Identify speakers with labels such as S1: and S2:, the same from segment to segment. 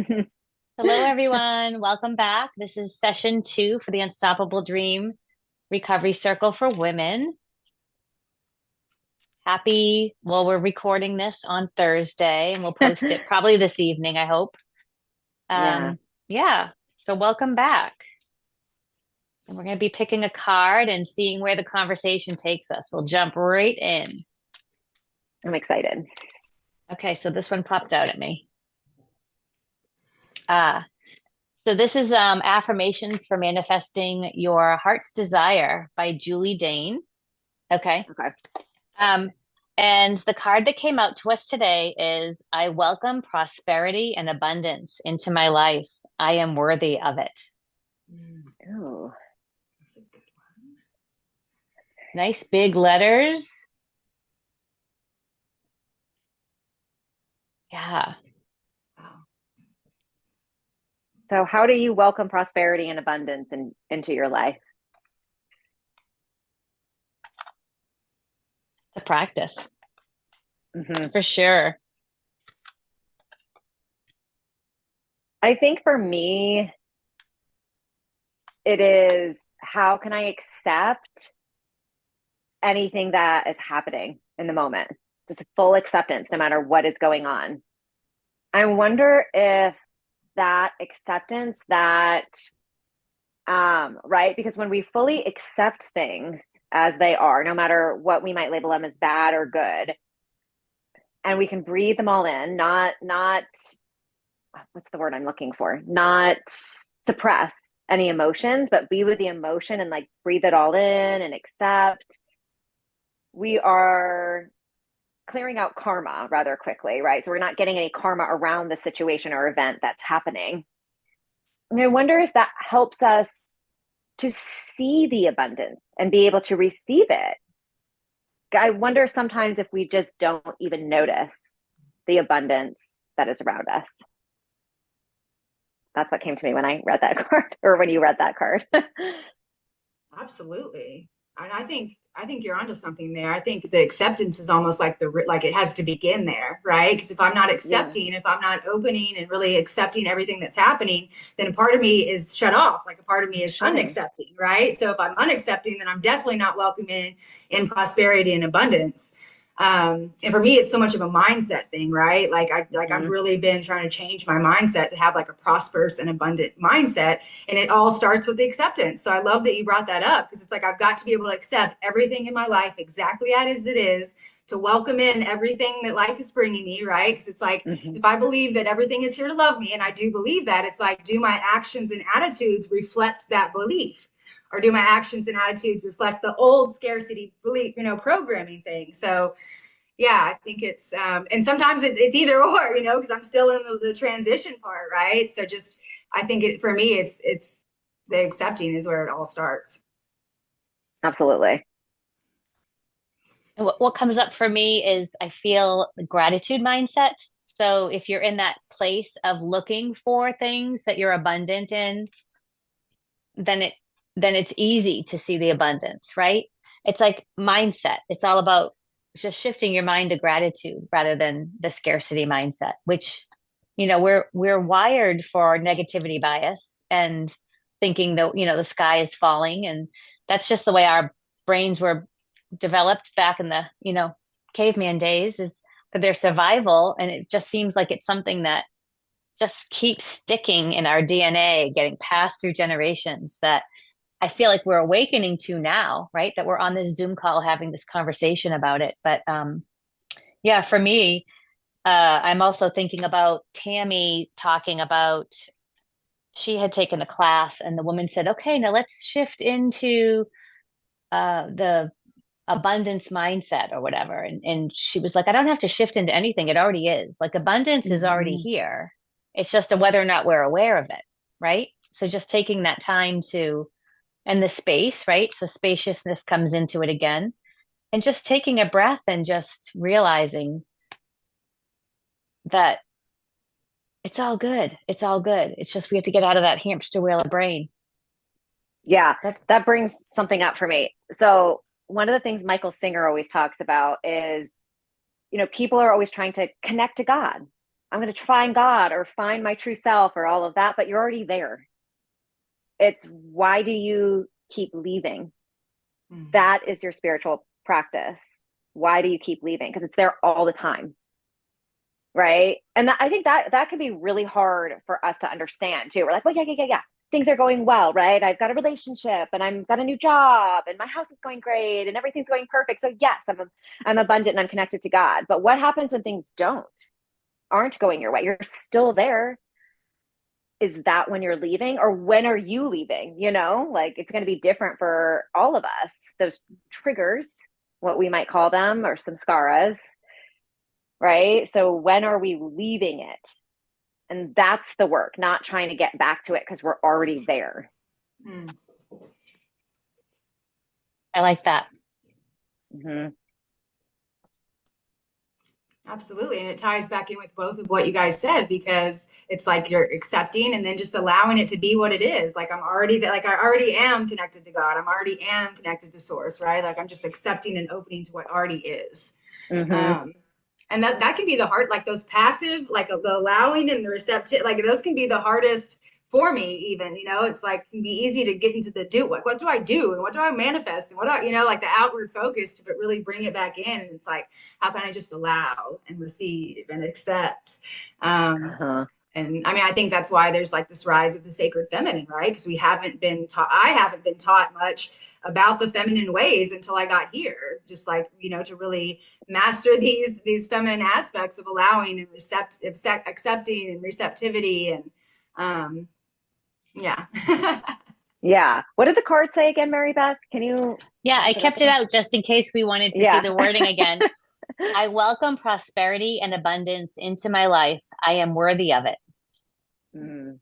S1: Hello, everyone. Welcome back. This is session 2 for the Unstoppable Dream Recovery Circle for Women. We're recording this on Thursday and we'll post it probably this evening, I hope.
S2: Yeah,
S1: Um, yeah, so welcome back. And we're going to be picking a card and seeing where the conversation takes us. We'll jump right in.
S2: I'm excited.
S1: Okay, so this one popped out at me. Uh, so this is Affirmations for Manifesting Your Heart's Desire by Julie Dane. Okay.
S2: Okay.
S1: Um, and the card that came out to us today is I welcome prosperity and abundance into my life. I am worthy of it.
S2: Oh,
S1: Nice big letters. Yeah,
S2: so how do you welcome prosperity and abundance into your life?
S1: it's a practice
S2: hmm
S1: for sure.
S2: I think for me, it is how can I accept anything that is happening in the moment? Just full acceptance, no matter what is going on. I wonder if that acceptance, right? Because when we fully accept things as they are, no matter what we might label them as bad or good, and we can breathe them all in, not what's the word I'm looking for? Not suppress any emotions, but be with the emotion and like breathe it all in and accept. We are clearing out karma rather quickly, right? So we're not getting any karma around the situation or event that's happening. And I wonder if that helps us to see the abundance and be able to receive it. I wonder sometimes if we just don't even notice the abundance that is around us. That's what came to me when I read that card or when you read that card.
S3: Absolutely. And I think you're onto something there. I think the acceptance is almost like like it has to begin there, right? Because if I'm not
S2: Yeah.
S3: accepting, if I'm not opening and really accepting everything that's happening, then a part of me is shut off. Like a part of me is
S2: Sure.
S3: unaccepting, right? So if I'm unaccepting, then I'm definitely not welcoming in prosperity and abundance. And for me, it's so much of a mindset thing, right? I've
S2: Mm-hmm.
S3: really been trying to change my mindset to have like a prosperous and abundant mindset, and it all starts with the acceptance. So I love that you brought that up because it's like I've got to be able to accept everything in my life exactly as it is, to welcome in everything that life is bringing me, right? Because it's like
S2: Mm-hmm.
S3: if I believe that everything is here to love me, and I do believe that, it's like, do my actions and attitudes reflect that belief? Or do my actions and attitudes reflect the old scarcity belief, programming thing? So yeah, I think and sometimes it's either or, because I'm still in the transition part, right? So just, I think for me, it's the accepting is where it all starts.
S2: Absolutely.
S1: And what comes up for me is I feel the gratitude mindset. So if you're in that place of looking for things that you're abundant in, then it then it's easy to see the abundance, right? It's like mindset. It's all about just shifting your mind to gratitude rather than the scarcity mindset, which we're wired for negativity bias and thinking that the sky is falling, and that's just the way our brains were developed back in the caveman days, is for their survival. And it just seems like it's something that just keeps sticking in our DNA, getting passed through generations, that I feel like we're awakening to now, right? That we're on this Zoom call having this conversation about it. But yeah, for me, I'm also thinking about Tammy talking about she had taken a class and the woman said, okay, now let's shift into the abundance mindset or whatever. And she was like, I don't have to shift into anything. It already is. Like abundance is already
S2: Mm-hmm.
S1: here. It's just a whether or not we're aware of it, right? So just taking that time to, and the space, right? So spaciousness comes into it again. And just taking a breath and just realizing that it's all good. It's all good. It's just we have to get out of that hamster wheel of brain.
S2: Yeah,
S1: That
S2: that brings something up for me. So, one of the things Michael Singer always talks about is, people are always trying to connect to God. I'm going to find God or find my true self or all of that, but you're already there. It's why do you keep leaving?
S3: Mm.
S2: That is your spiritual practice. Why do you keep leaving? Because it's there all the time. Right. And I think that can be really hard for us to understand too. We're like, well, yeah. Things are going well, right? I've got a relationship and I've got a new job and my house is going great and everything's going perfect. So yes, I'm abundant and I'm connected to God. But what happens when things aren't going your way? You're still there. Is that when you're leaving, or when are you leaving? Like it's going to be different for all of us. Those triggers, what we might call them, or samskaras, right? So when are we leaving it? And that's the work, not trying to get back to it because we're already there.
S3: Mm.
S1: I like that.
S2: Mm-hmm.
S3: Absolutely. And it ties back in with both of what you guys said, because it's like you're accepting and then just allowing it to be what it is. Like I'm already that, like I already am connected to God. I'm already am connected to source, right? Like I'm just accepting and opening to what already is.
S2: Mm-hmm.
S3: Um, and that can be the hard, like those passive, like the allowing and the receptive, like those can be the hardest for me even, it's like it can be easy to get into the do, what do I do and what do I manifest and what do I, like the outward focus, but really bring it back in. And it's like, how can I just allow and receive and accept?
S2: Uh-huh.
S3: And I mean, I think that's why there's like this rise of the sacred feminine, right? Because we haven't been taught, I haven't been taught much about the feminine ways until I got here. Just like, to really master these feminine aspects of allowing and accepting and receptivity. And yeah.
S2: Yeah. What did the card say again, Mary Beth? Can you
S1: Yeah,
S2: pass
S1: I
S2: it up
S1: kept it
S2: again?
S1: out just in case we wanted to see
S2: Yeah.
S1: the wording again. I welcome prosperity and abundance into my life. I am worthy of it.
S2: Mm-hmm.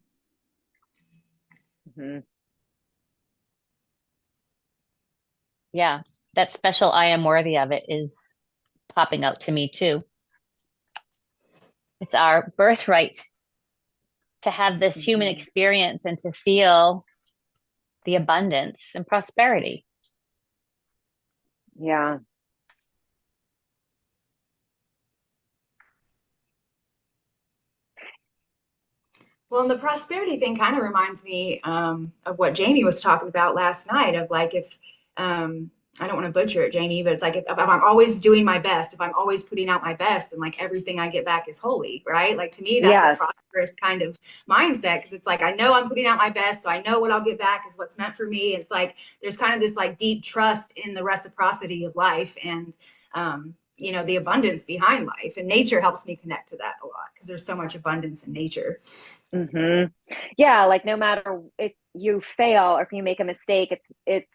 S1: Yeah, that special I am worthy of it is popping out to me too. It's our birthright to have this human
S2: Mm-hmm.
S1: experience and to feel the abundance and prosperity.
S2: Yeah.
S3: Well, and the prosperity thing kind of reminds me of what Jamie was talking about last night of like if I don't want to butcher it, Jamie, but it's like if I'm always doing my best, if I'm always putting out my best, and like everything I get back is holy, right? Like to me, that's a
S2: Yes.
S3: prosperous kind of mindset because it's like I know I'm putting out my best, so I know what I'll get back is what's meant for me. It's like there's kind of this like deep trust in the reciprocity of life and the abundance behind life. And nature helps me connect to that a lot because there's so much abundance in nature.
S2: Mm-hmm. Yeah. Like no matter if you fail or if you make a mistake, it's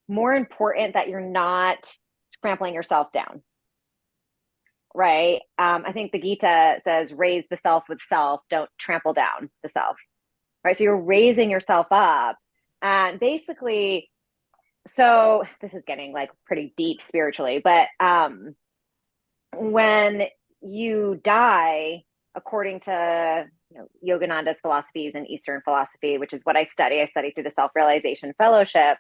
S2: more important that you're not trampling yourself down. Right. I think the Gita says, raise the self with self, don't trample down the self. Right. So you're raising yourself up. And basically, so this is getting like pretty deep spiritually, but when you die, according to Yogananda's philosophies and Eastern philosophy, which is what I study through the Self-Realization Fellowship,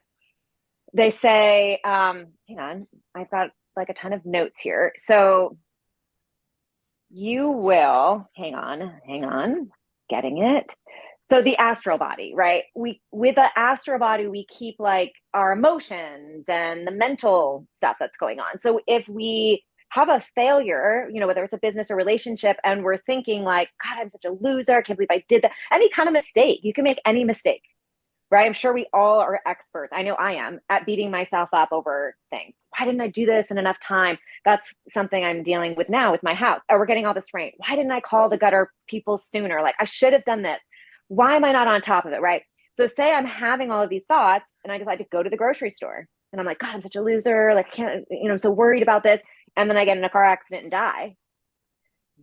S2: they say, hang on, I've got like a ton of notes here. So you will, hang on, getting it. So the astral body, right? With the astral body, we keep like our emotions and the mental stuff that's going on. So if we have a failure, whether it's a business or relationship, and we're thinking like, God, I'm such a loser. I can't believe I did that. Any kind of mistake, you can make any mistake, right? I'm sure we all are experts. I know I am at beating myself up over things. Why didn't I do this in enough time? That's something I'm dealing with now with my house. Oh, we're getting all this rain. Why didn't I call the gutter people sooner? Like I should have done this. Why am I not on top of it, right? So say I'm having all of these thoughts and I decide to go to the grocery store and I'm like, God, I'm such a loser. Like I can't, I'm so worried about this. And then I get in a car accident and die.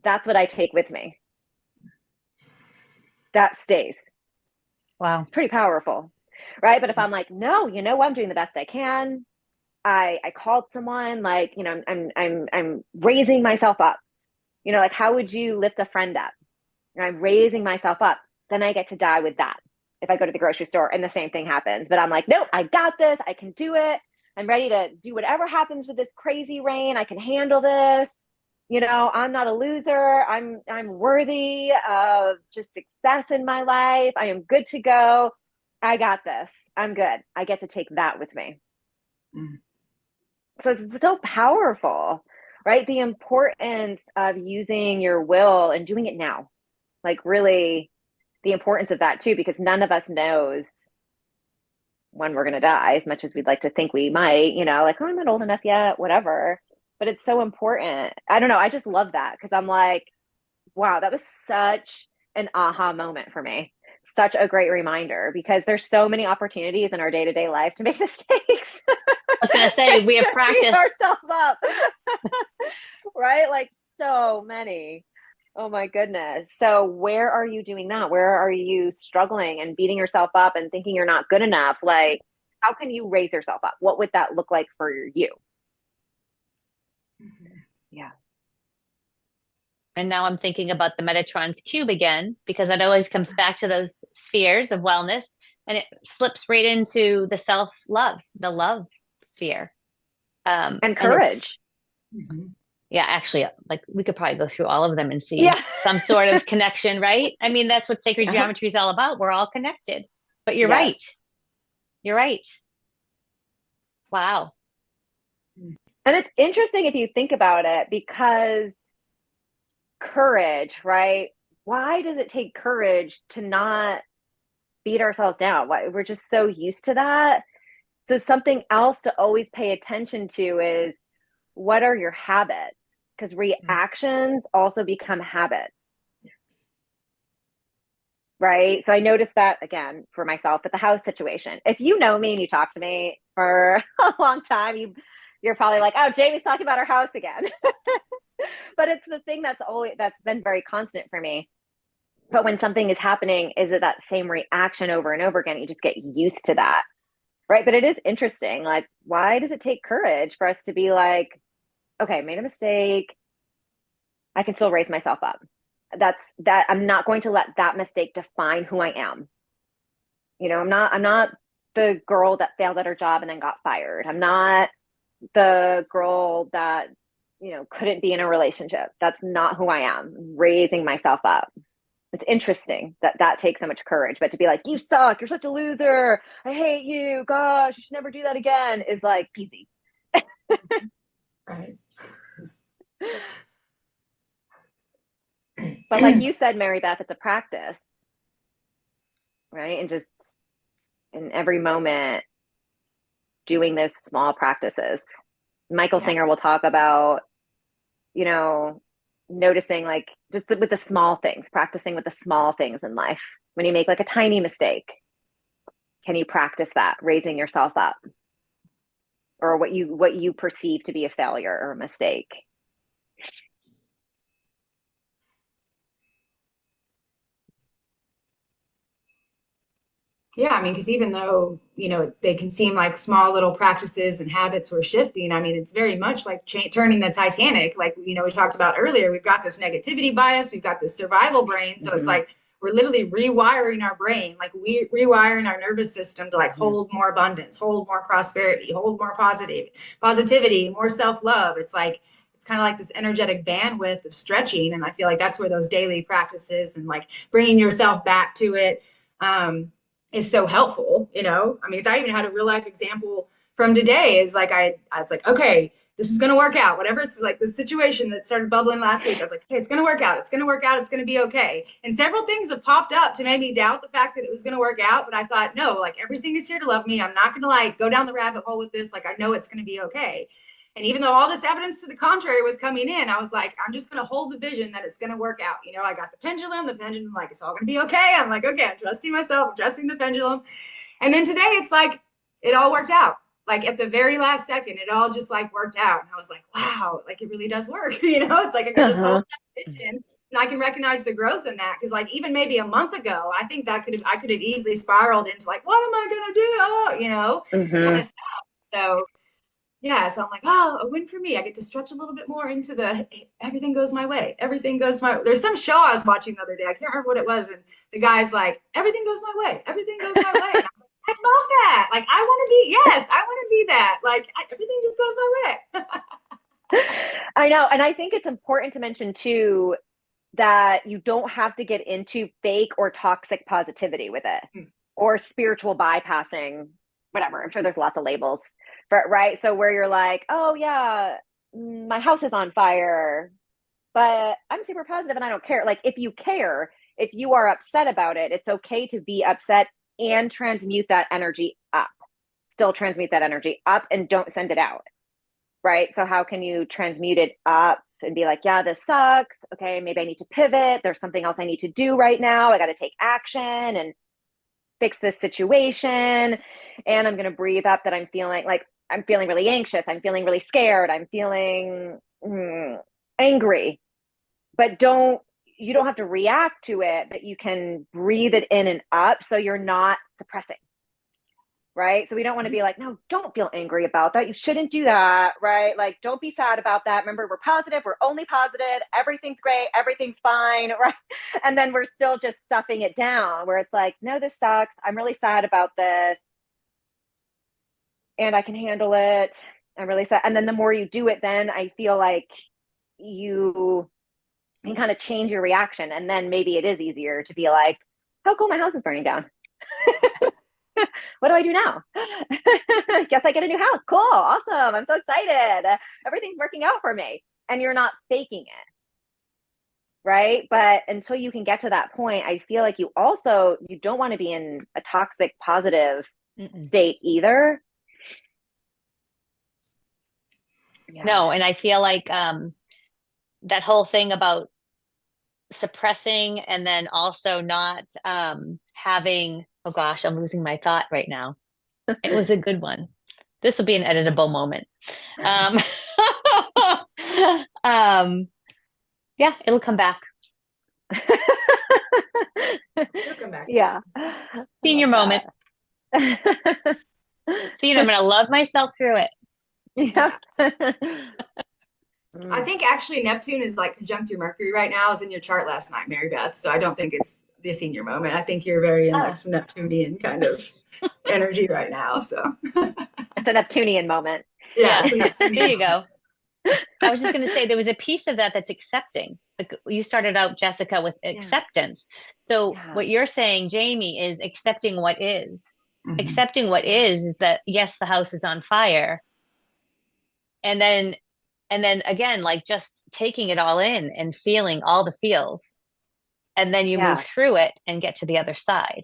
S2: That's what I take with me. That stays.
S1: Wow.
S2: It's pretty powerful, right? But if I'm like, no, you know what, I'm doing the best I can. I called someone, like, I'm raising myself up. Like how would you lift a friend up? I'm raising myself up. Then I get to die with that. If I go to the grocery store and the same thing happens, but I'm like, nope, I got this. I can do it. I'm ready to do whatever happens with this crazy rain. I can handle this. I'm not a loser. I'm worthy of just success in my life. I am good to go. I got this. I'm good. I get to take that with me.
S3: Mm.
S2: So it's so powerful, right? The importance of using your will and doing it now. Like really the importance of that too, because none of us knows when we're going to die as much as we'd like to think we might, like, oh, I'm not old enough yet, whatever. But it's so important. I don't know. I just love that because I'm like, wow, that was such an aha moment for me. Such a great reminder because there's so many opportunities in our day-to-day life to make mistakes.
S1: I was going to say, we have
S2: Beat
S1: practiced.
S2: ourselves up. Right? Like so many. Oh my goodness. So where are you doing that? Where are you struggling and beating yourself up and thinking you're not good enough? Like, how can you raise yourself up? What would that look like for you? Yeah.
S1: And now I'm thinking about the Metatron's cube again, because it always comes back to those spheres of wellness and it slips right into the self-love, the love sphere.
S2: And
S1: And it's,
S2: courage.
S3: Mhm.
S1: yeah, actually, like we could probably go through all of them and see
S2: Yeah.
S1: some sort of connection, right? I mean, that's what sacred
S2: Uh-huh.
S1: geometry is all about. We're all connected. But you're
S2: Yes.
S1: right. You're right. Wow.
S2: And it's interesting if you think about it because courage, right? Why does it take courage to not beat ourselves down? Why we're just so used to that. So something else to always pay attention to is what are your habits? Because reactions also become habits, right? So I noticed that again for myself at the house situation. If you know me and you talk to me for a long time, you're probably like, oh, Jamie's talking about our house again. But it's the thing that's been very constant for me. But when something is happening, is it that same reaction over and over again? You just get used to that. Right. But it is interesting. Like, why does it take courage for us to be like, okay, made a mistake. I can still raise myself up. That I'm not going to let that mistake define who I am. I'm not the girl that failed at her job and then got fired. I'm not the girl that, couldn't be in a relationship. That's not who I am. Raising myself up. It's interesting that that takes so much courage, but to be like, you suck, you're such a loser, I hate you, gosh, you should never do that again, is like easy.
S3: Right.
S2: But like you said, Mary Beth, it's a practice, right? And just in every moment doing those small practices. Michael
S3: Yeah.
S2: Singer will talk about, you know, noticing like just with the small things, practicing with the small things in life. When you make like a tiny mistake, can you practice that, raising yourself up? Or what you perceive to be a failure or a mistake.
S3: Yeah, I mean, because even though, they can seem like small little practices and habits we're shifting, I mean, it's very much like turning the Titanic. Like, we talked about earlier, we've got this negativity bias, we've got this survival brain. So it's
S2: Mm-hmm.
S3: like we're literally rewiring our brain, like we rewiring our nervous system to like
S2: Mm-hmm.
S3: hold more abundance, hold more prosperity, hold more positivity, more self-love. It's kind of like this energetic bandwidth of stretching. And I feel like that's where those daily practices and like bringing yourself back to it. Is so helpful, I mean, I even had a real life example from today is like, I was like, okay, this is going to work out. Whatever it's like the situation that started bubbling last week, I was like, hey, it's going to work out. It's going to work out. It's going to be okay. And several things have popped up to make me doubt the fact that it was going to work out. But I thought, no, like everything is here to love me. I'm not going to like go down the rabbit hole with this. Like, I know it's going to be okay. And even though all this evidence to the contrary was coming in, I was like, I'm just going to hold the vision that it's going to work out. I got the pendulum, like, it's all going to be okay. I'm like, okay, I'm trusting myself, I'm trusting the pendulum. And then today it's like, it all worked out. Like at the very last second, it all just like worked out. And I was like, wow, like it really does work. It's like I can just hold
S2: Uh-huh.
S3: that vision and I can recognize the growth in that. Cause like even maybe a month ago, I think I could have easily spiraled into like, what am I gonna do? Kind
S2: Mm-hmm.
S3: of stuff. So yeah, so I'm like, oh, a win for me. I get to stretch a little bit more into the everything goes my way. Everything goes my way. There's some show I was watching the other day. I can't remember what it was. And the guy's like, everything goes my way. Everything goes my way. And I was like, I love that. Like, I want to be, yes, I want to be that. Like, everything just goes my way.
S2: I know. And I think it's important to mention too that you don't have to get into fake or toxic positivity with it
S3: Mm.
S2: or spiritual bypassing, whatever. I'm sure there's lots of labels for it, right? So where you're like, oh yeah, my house is on fire, but I'm super positive and I don't care. Like if you care, if you are upset about it, it's okay to be upset and transmute that energy up. Still transmute that energy up and don't send it out. Right. So how can you transmute it up and be like, yeah, this sucks. Okay, maybe I need to pivot. There's something else I need to do right now. I got to take action and fix this situation. And I'm going to breathe up that I'm feeling really anxious. I'm feeling really scared. I'm feeling angry. But you don't have to react to it, but you can breathe it in and up so you're not suppressing. Right. So we don't want to be like, no, don't feel angry about that. You shouldn't do that. Right. Like, don't be sad about that. Remember, we're positive. We're only positive. Everything's great. Everything's fine. Right. And then we're still just stuffing it down where it's like, no, this sucks. I'm really sad about this and I can handle it. I'm really sad. And then the more you do it, then I feel like you can kind of change your reaction. And then maybe it is easier to be like, how cool, my house is burning down. What do I do now? Guess I get a new house. Cool. Awesome. I'm so excited. Everything's working out for me. And you're not faking it. Right. But until you can get to that point, I feel like you don't want to be in a toxic positive state either.
S1: Yeah. No. And I feel like that whole thing about suppressing and then also not having, oh gosh, I'm losing my thought right now. It was a good one. This will be an editable moment. Yeah, it'll come back.
S3: It'll come back.
S2: Yeah.
S1: Senior moment. See, I'm going to love myself through it.
S2: Yeah.
S3: I think actually Neptune is like conjunct your Mercury right now, is in your chart last night, Mary Beth. So I don't think it's the senior moment. I think you're very in like some Neptunian kind of energy right now. So
S2: it's a Neptunian moment.
S3: Yeah, it's a Neptunian
S1: there you go. I was just going to say there was a piece of that that's accepting. Like you started out, Jessica, with acceptance. So what you're saying, Jamie, is accepting what is. Mm-hmm. Accepting what is that yes, the house is on fire. And then again, like just taking it all in and feeling all the feels. And then you move through it and get to the other side.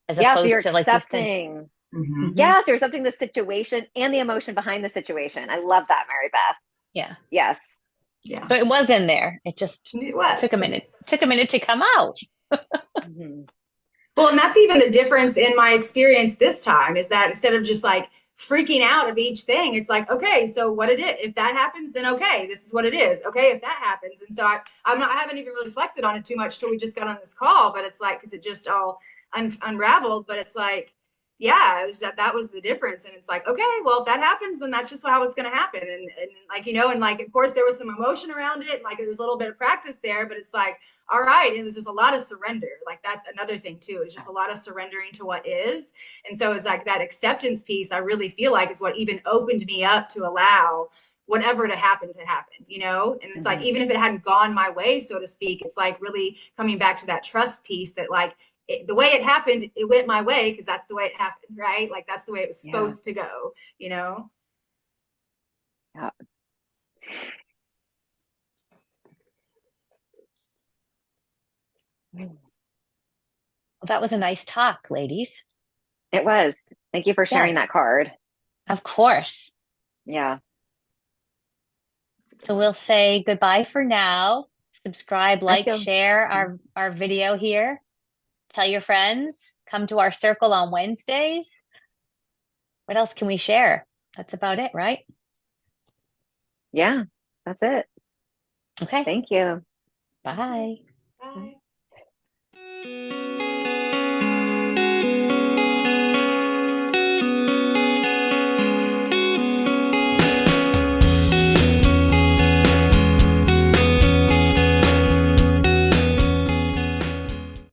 S1: As opposed
S2: so you're
S1: to
S2: accepting.
S1: Mm-hmm.
S2: Yes, you're accepting the situation and the emotion behind the situation. I love that, Mary Beth.
S1: Yeah.
S2: Yes.
S1: Yeah. So it was in there. It took a minute. Took a minute to come out.
S3: Mm-hmm. Well, and that's even the difference in my experience this time is that instead of just like freaking out of each thing, it's like, okay, so what it is, if that happens, then okay, this is what it is. Okay, if that happens. And so I haven't even reflected on it too much till we just got on this call, but it's like, because it just all unraveled, but it's like, yeah, it was that was the difference. And it's like, okay, well, if that happens, then that's just how it's going to happen. And like, and like, of course there was some emotion around it. And like, there was a little bit of practice there, but it's like, all right, it was just a lot of surrender. Like that's another thing too, is just a lot of surrendering to what is. And so it's like that acceptance piece, I really feel like is what even opened me up to allow whatever to happen, and it's like, even if it hadn't gone my way, so to speak, it's like really coming back to that trust piece that like, the way it happened, it went my way because that's the way it happened, right? Like that's the way it was supposed to go,
S2: Yeah.
S1: Well, that was a nice talk, ladies.
S2: It was. Thank you for sharing that card.
S1: Of course.
S2: Yeah.
S1: So we'll say goodbye for now. Subscribe, like, share our video here. Tell your friends. Come to our circle on Wednesdays. What else can we share? That's about it, right?
S2: Yeah, that's it.
S1: Okay.
S2: Thank you.
S1: Bye.
S3: Bye.